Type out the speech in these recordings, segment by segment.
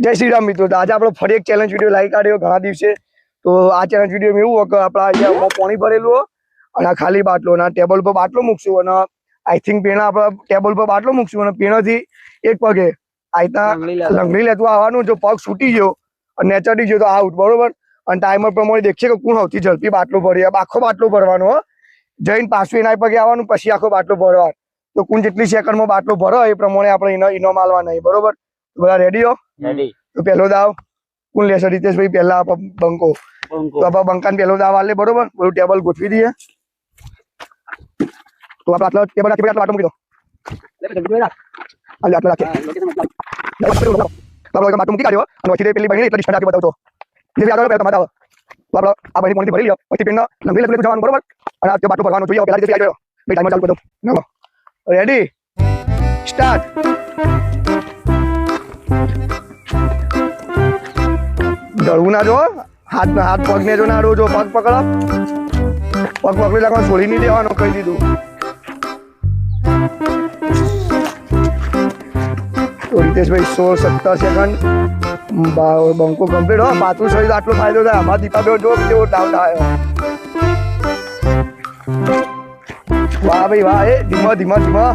જય શ્રી રામ મિત્રો. તો આજે આપણો ફરી એક ચેલેન્જ વિડીયો લાઈક આવ્યો ઘણા દિવસે. તો આ ચેલેન્જ વિડીયો એવું હોય કે આપણે અહીંયા પાણી ભરેલું હોય અને આ ખાલી બાટલો અને ટેબલ પર બાટલો મૂકશું અને આઈ થિંક પેણા આપણે ટેબલ પર બાટલો મૂકશું અને પેણાથી એક પગે આઈતા લંગડી લેતું આવવાનું. જો પગ છૂટી ગયો અને ચડી ગયો તો આઉટ, બરોબર. અને ટાઈમર પ્રમાણે દેખશે કે કોણ સૌથી ઝડપી બાટલો ભરી. આખો બાટલો ભરવાનો હો, જઈને પાછું એના પગે આવવાનું, પછી આખો બાટલો ભરવાનો. તો કોણ જેટલી સેકન્ડમાં બાટલો ભરો એ પ્રમાણે આપણે ઇનામ આલવા નહીં, બરોબર. બધા રેડી હો? રેડી. તો પહેલો દાવ કોણ લેશે? રીતેશભાઈ પહેલા બંકો. તો આપણે બંકાને પહેલો દાવ આલે, બરોબર. બધું ટેબલ ગોઠવી દઈએ. તો આપણે આટલો ટેબલ રાખી આટલો મૂકી દો. આટલો રાખીએ. આપણે બાટલો મૂકી કાઢ્યો અને પછી પેલી બની એટલે ડિસ્ટન્સ રાખી બતાવતો. જે આગળ પહેલા તમારે આવો. તો આપણે આ બની પોઈન્ટ ભરી લ્યો, પછી પેનનો લંગડી લંગડી જવાનું, બરોબર. અને આ બાટલો ભરવાનો જોઈએ. પહેલા રીતે આવ્યો બે ટાઈમર ચાલુ કરી દો. Ready, start. ડરવું ના જો, હાથ પગ ને જો ના જો, પગ પકડો, પગ પકડી રાખવાનું, છોડી નહીં દેવાનું, કહી દીધું. તો રીતેશભાઈ 16-17 સેકન્ડ બંકો કમ્પ્લીટ હો. 35 હોય તો આટલો ફાયદો થાય. અમારા દીપાબેન જો કેવો ડાઉટ આવ્યો. વાહ ભાઈ વાહ. એ ધીમા ધીમા ધીમા.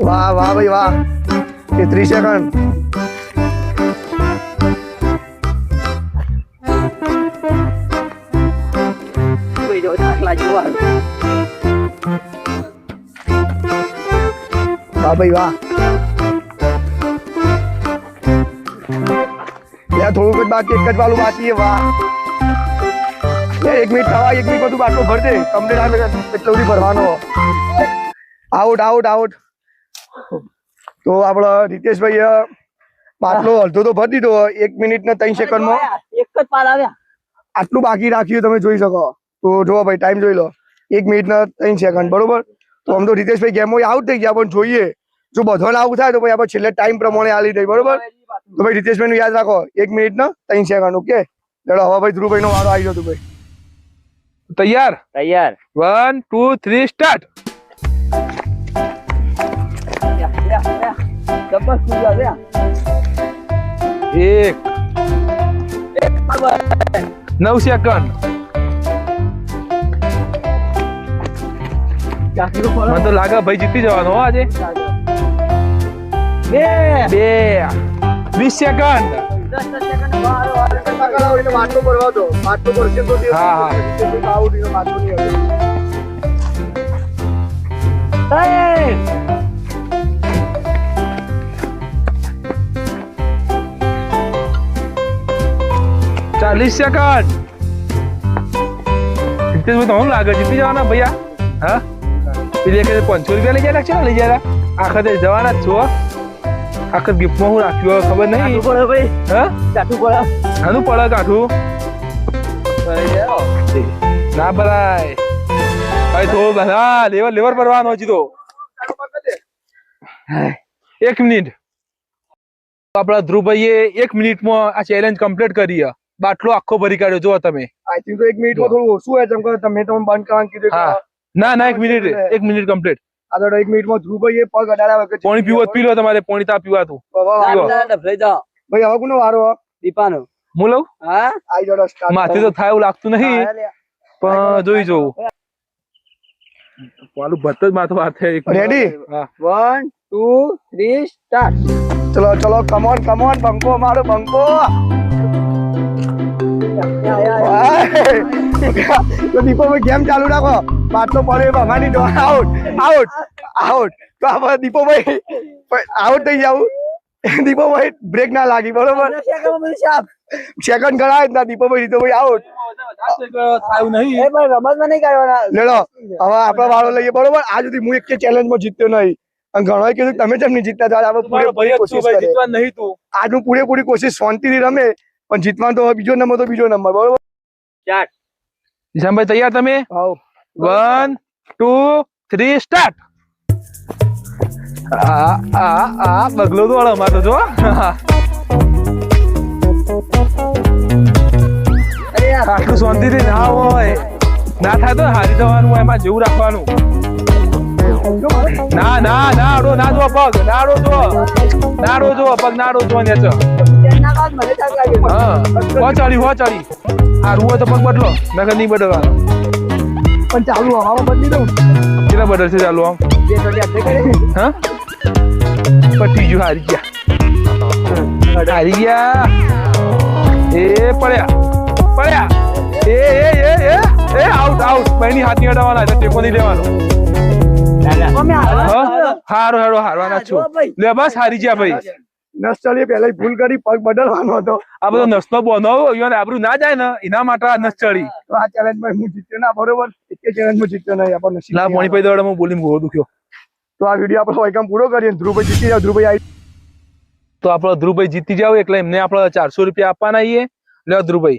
વાહ વાહ ભાઈ વાહ. 30 સેકન્ડ. વાહ ભાઈ વાહ. થોડુંક જ બાકી, એક જ વાળું બાકી. વાહ. 1 મિનિટ થવા, 1 મિનિટ બધું બાટલો ભરજે. કમ્પ્લીટ એટલો સુધી ભરવાનો. Out out out. તો આપડે રીતેશભાઈ બાટલો અડધો તો ભરી દીધો. 1 મિનિટ ને 3 સેકન્ડમાં એક જ પાર આવ્યા. આટલું બાકી રાખ્યું, તમે જોઈ શકો. તો જો ભાઈ ટાઈમ જોઈ લો, 1 મિનિટ ને 3 સેકન્ડ, બરોબર. તો આમ તો રીતેશભાઈ ગેમો આઉટ થઈ ગયા, પણ જોઈએ જો બધાને આવું થાય તો ભાઈ આપણે છેલ્લે ટાઈમ પ્રમાણે આલી દઈએ, બરોબર. તો ભાઈ રીતેશભાઈ નું યાદ રાખો, 1 મિનિટ ને 3 સેકન્ડ. ઓકે, ચલો હવે ભાઈ ધ્રુવભાઈ નો વારો આવી ગયો. ભાઈ તૈયાર? તૈયાર. 1 2 3 સ્ટાર્ટ. જબરદસ્ત પૂજા છે. 9 સેકન્ડ. મને તો લાગે ભાઈ જીતી જવાનો હો આજે. 2 20 સેકન્ડ. બાટલો ભરવા દો. બાટલો ભરશે તો હા. આઉટ બાટલો નહીં આવે. 40 સેકન્ડ. રીતેશભાઈ તમને લાગે જીતી જવાના ભૈયા? હા, પેલી એક 500 રૂપિયા લઈ ગયા લાગશે ને? લઈ ગયા આખતે જવાના જ છો. આખત ગિફ્ટમાં હું રાખ્યું ખબર નહીં. ભાઈ હા, કાઠું પડે. આનું પડે કાઠું ના ભરાય ભાઈ. થોડું બધા લેવર ભરવાનો હજી તો. 1 મિનિટ. આપડા ધ્રુવભાઈએ 1 મિનિટમાં આ ચેલેન્જ કમ્પ્લીટ કરી. બાટલો આખો ભરી કાઢ્યો. જો તમે આઈ થિંક 1 મિનિટમાં થોડું ઓછું હોય. જેમ કે તમે બંધ કરવાનું કીધું. ના 1 મિનિટ કમ્પ્લીટ. આ તો 1 મિનિટમાં ધ્રુવભાઈએ પગ અડાડ્યા વગર પાણી પી લો તમારે. પાણી તા પીવાતું. ભાઈ હવે કોનો વારો? દીપાનો. હું લઉં? હા, આઈ જડો. માથી તો થાય એવું લાગતું નહીં, પણ જોઈ જોઉં. વાલું ભરતો જ માથું વાત છે. રેડી? 1 2 3 સ્ટાર્ટ. ચલો ચલો, કમોન કમોન. બંકો મારો બંકો. તો દીપોભાઈ ગેમ ચાલુ રાખો. બાટલો પડે ભમાની દો. Out out out. તો આપણે દીપોભાઈ આઉટ થઈ જાવ. દીપોભાઈ બ્રેક ના લાગી, બરોબર. સેકન્ડ ગણાય ના. દીપોભાઈ રીતોભાઈ આઉટ. રમતમાં નહીં કરવાના. લેડો હવે આપડે વાળો લઈએ, બરોબર. આ સુધી હું એક ચેલેન્જમાં જીત્યો નહીં અને ઘણો કીધું તમે જેમ નહીં જીતતા. પૂરેપૂરી કોશિશ કરે. આજ હું પૂરેપૂરી કોશિશ શાંતિથી રમે, પણ જીતવાનો તો બીજો નંબર, તો બીજો નંબર, બરોબર. નિશામભાઈ તૈયાર તમે? 1 2 3 સ્ટાર્ટ. બગલો તો અમાર તો જો. આટલું શાંતિથી ના હોય, ના થાય તો હારી જવાનું. એમાં જેવું રાખવાનું. ના ના ના આડો ના જો પગ ના આડો જો પગ ના આડો જો ને છે હા હો ચડી હારું હોય તો પગ બદલો મેં કે નહીં બદલવાનો પણ ચાલુ હવામાં બદલી દઉં કેટલા બદલ છે ચાલુ આમ હા પટી ગયું હારી ગયા એ પડ્યા એ આઉટ બહેની હાથની અડાવવાના છે ટેકો નહીં લેવાનો હારો હારવાના છો લે બસ હારી ગયા ભાઈ નસચલીએ પહેલા ભૂલ કરી પગ બદલવાનો હતો આ બધો નસનો બોનો આબરું ના જાય ને એના માટે આ નસ ચડી તો આ ચેલેન્જમાં હું જીત્યો ના બરોબર એક ચેલેન્જમાં જીત્યો નહીં આપણને નસીબ લા પાણી પી દોડે હું બોલીને ઘોડો દુખ્યો તો આ વિડીયો આપણો વાયકામ પૂરો કરીએ ધ્રુવભાઈ જીતી જાવ ધ્રુવભાઈ તો આપણો ધ્રુવભાઈ જીતી જાવ એટલે એમને આપણે 400 રૂપિયા આપવાના આવીએ લે ધ્રુવભાઈ